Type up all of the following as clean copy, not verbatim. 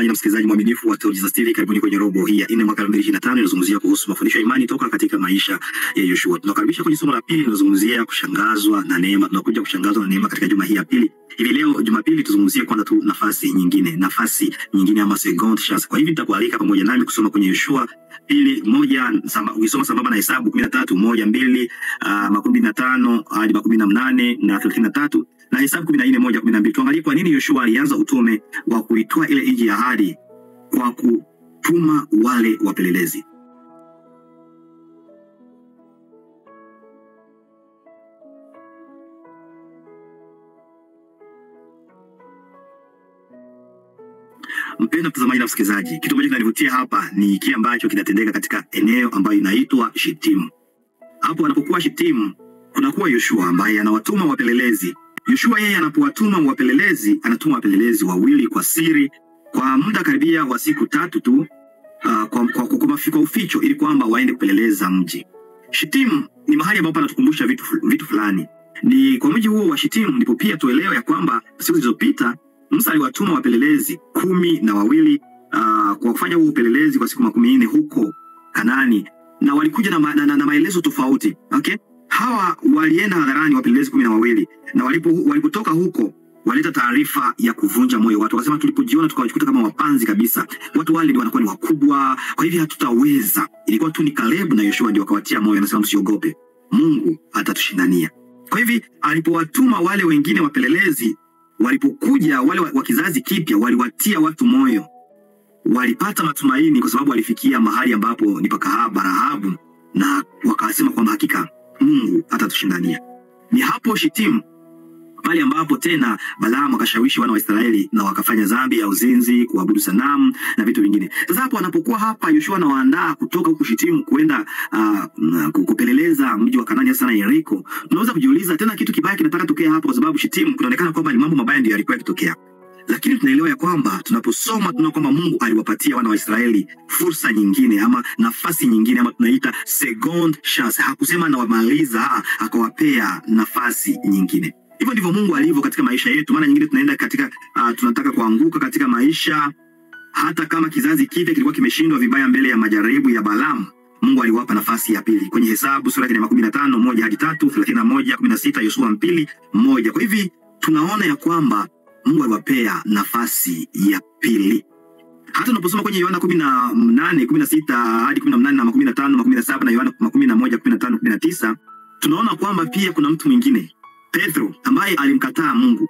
mtazamaji na msikilizaji mwaminifu wa Theologies TV, karibuni kwenye robo hii ya 4 mwaka 2025 inazungumzia kuhusu mafundisho ya imani toka katika maisha ya Yoshua. Tunakaribisha kwenye somo la pili linalozungumzia kushangazwa na neema. Tunakuja kushangazwa na neema katika juma hii ya pili. Hivi leo Jumapili tuzungumzie kwanza tu nafasi nyingine ama second chance. Kwa hivi nitakualika pamoja nami kusoma kwenye Yoshua 2:1 ukisoma sambamba na Hesabu 13:1-2 15 hadi 18 na 33 na Hesabu 14:1-12. Tuangalie kwa nini Yoshua alianza utume wa kuitoa ile nchi ya ahadi kwa kutuma wale wapelelezi. Mpendwa mtazamaji na msikilizaji, kitu ambacho kinanivutia hapa ni kile ambacho kinatendeka katika eneo ambayo inaitwa Shitimu. Hapo anapokuwa Shitimu kunakuwa Yoshua ambaye anawatuma wapelelezi. Yoshua yeye anapowatuma wapelelezi, anatuma wapelelezi wawili kwa siri kwa muda karibia wa siku 3 tu, kwa uficho, ili kwamba waende kupeleleza mji. Shitimu ni mahali ambapo anatukumbusha vitu fulani. Ni kwa mji huo wa Shitimu ndipo pia tuelewe ya kwamba siku zilizopita Musa aliwatuma wapelelezi 12 kwa kufanya huo upelelezi kwa siku 14 huko Kanaani, na walikuja na maelezo tofauti. Okay? Hawa walienda hadharani wapelelezi 12, na walipotoka huko waleta taarifa ya kuvunja moyo watu. Wakasema tulipojiona tukawajikuta kama wapanzi kabisa. Watu wale ndio wanakuwa ni wakubwa, kwa hivyo hatutaweza. Ilikuwa tu ni Caleb na Yoshua ndio wakawatia moyo, anasema msiogope, Mungu atatushindania. Kwa hivyo alipowatuma wale wengine wapelelezi, walipokuja wale wa kizazi kipya, waliwatia watu moyo. Walipata matumaini kwa sababu walifikia mahali ambapo ni pakahaba Rahabu, na wakasema kwamba hakika Mungu atatushindania. Ni hapo Shitimu pale ambapo tena Balaamu akashawishi wana wa Israeli na wakafanya dhambi ya uzinzi, kuabudu sanamu na vitu vingine. Sasa hapo anapokuwa hapa Yoshua anawaandaa kutoka huko Shitimu kwenda kupeleleza mji wa Kanaani sana Yeriko, unaweza kujiuliza tena kitu kibaya kinataka tokea hapo, kwa sababu Shitimu kunaonekana kwamba ni mambo mabaya ndio yalikuwa yakitokea. Lakini tunaelewa ya kwamba tunaposoma tunaona kwamba Mungu aliwapatia wana wa Israeli fursa nyingine ama nafasi nyingine, ama tunaita second chance. Hakusema anawamaliza, akawapea nafasi nyingine. Hivyo ndivyo Mungu alivyo katika maisha yetu. Maana nyingine tunaenda katika tunataka kuanguka katika maisha, hata kama kizazi kipya kilikuwa kimeshindwa vibaya mbele ya majaribu ya Balaamu, Mungu aliwapa nafasi ya pili. Kwenye Hesabu sura ya 15:1-3, 31:16, Yoshua 2:1. Kwa hivi tunaona ya kwamba Mungu aliwapea nafasi ya pili. Hata tunaposoma kwenye Yohana 18:16 hadi 18 na 15, 17 na Yohana 11:15-19, tunaona kwamba pia kuna mtu mwingine, Petro, ambaye alimkataa Mungu.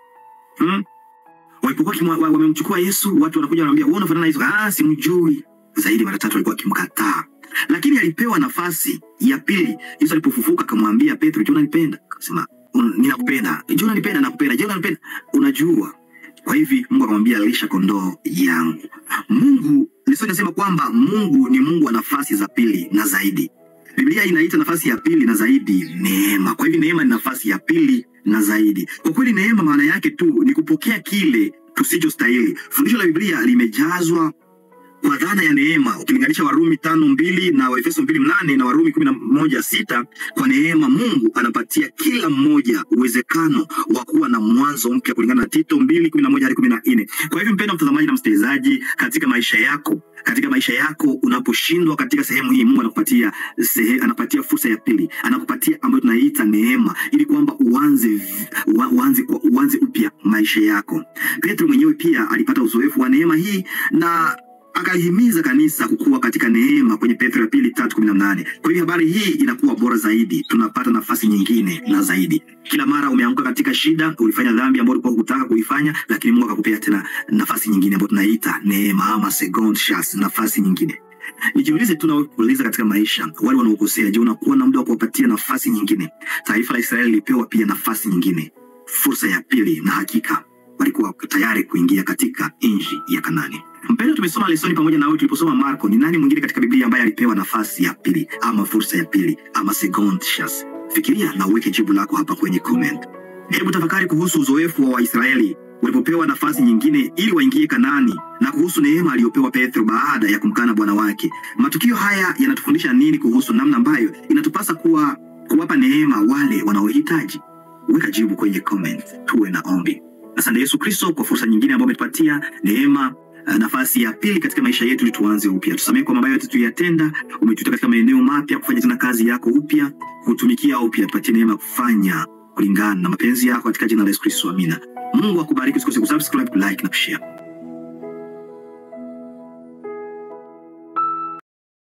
Walipokuwa wamemchukua Yesu, watu wanakuja wanamwambia, "Wewe unafanana na Yesu." Simjui. Zaidi mara 3 walikuwa kimkataa. Lakini alipewa nafasi ya pili. Yesu alipofufuka akamwambia Petro, "Je, unanipenda?" Akasema, "Ninakupenda." "Je, unanipenda?" "Nakupenda." "Je, unanipenda?" "Unajua." Kwa hivi Mungu akamwambia, "Lisha kondoo yangu." Mungu, Yesu anasema kwamba Mungu ni Mungu wa nafasi za pili na zaidi. Biblia inaita nafasi ya pili na zaidi neema. Kwa hivi neema ni nafasi ya pili na zaidi. Kwa kweli neema maana yake tu ni kupokea kile tusichostahili. Fundisho la Biblia limejazwa kwa dhana ya neema. Ukilinganisha Warumi 5:2 na Waefeso 2:8 na Warumi 11:6, kwa neema Mungu anapatia kila mmoja uwezekano wa kuwa na mwanzo mpya, kulingana na Tito 2:11-14. Kwa hivyo mpendwa mtazamaji na msikilizaji, katika maisha yako unaposhindwa katika sehemu hii, Mungu anakupatia fursa ya pili, anakupatia ambayo tunaita neema, ili kwamba uanze upya maisha yako. Petro mwenyewe pia alipata uzoefu wa neema hii na akalihimiza kanisa kukua katika neema kwenye Petro 2:3-18. Kwa hivyo habari hii inakuwa bora zaidi, tunapata nafasi nyingine na zaidi. Kila mara umeanguka katika shida, ulifanya dhambi ambayo ulikuwa hukutaka kuifanya, lakini Mungu akakupea tena nafasi nyingine ambayo tunaita neema ama second chance, nafasi nyingine. Nijiulize tunauliza katika maisha, wale wanaokosea, je, unakuwa na muda wa kuwapatia nafasi nyingine? Taifa la Israeli lilipewa pia nafasi nyingine, fursa ya pili, na hakika walikuwa tayari kuingia katika nchi ya Kanaani. Mpendwa, tumesoma lesoni pamoja na wewe tuliposoma Marko. Ni nani mwingine katika Biblia ambaye alipewa nafasi ya pili ama fursa ya pili ama second chance? Fikiria na uweke jibu lako hapa kwenye comment. Hebu tafakari kuhusu uzoefu wa Waisraeli walipopewa nafasi nyingine ili waingie Kanaani, na kuhusu neema aliyopewa Petro baada ya kumkana Bwana wake. Matukio haya yanatufundisha nini kuhusu namna ambayo inatupasa kuwapa neema wale wanaohitaji? Weka jibu kwenye comment. Tuwe na ombi. Asante Yesu Kristo kwa fursa nyingine ambayo umetupatia, neema nafasi ya pili katika maisha yetu ili tuanze upya. Tusamehe kwa mabaya yote tuliyotenda, umetuita katika maeneo mapya kufanya tena kazi yako upya, kutumikia upya. Tupatie neema kufanya kulingana na mapenzi yako katika jina la Yesu Kristo. Amina. Mungu akubariki, usikose kusubscribe, like na kushare.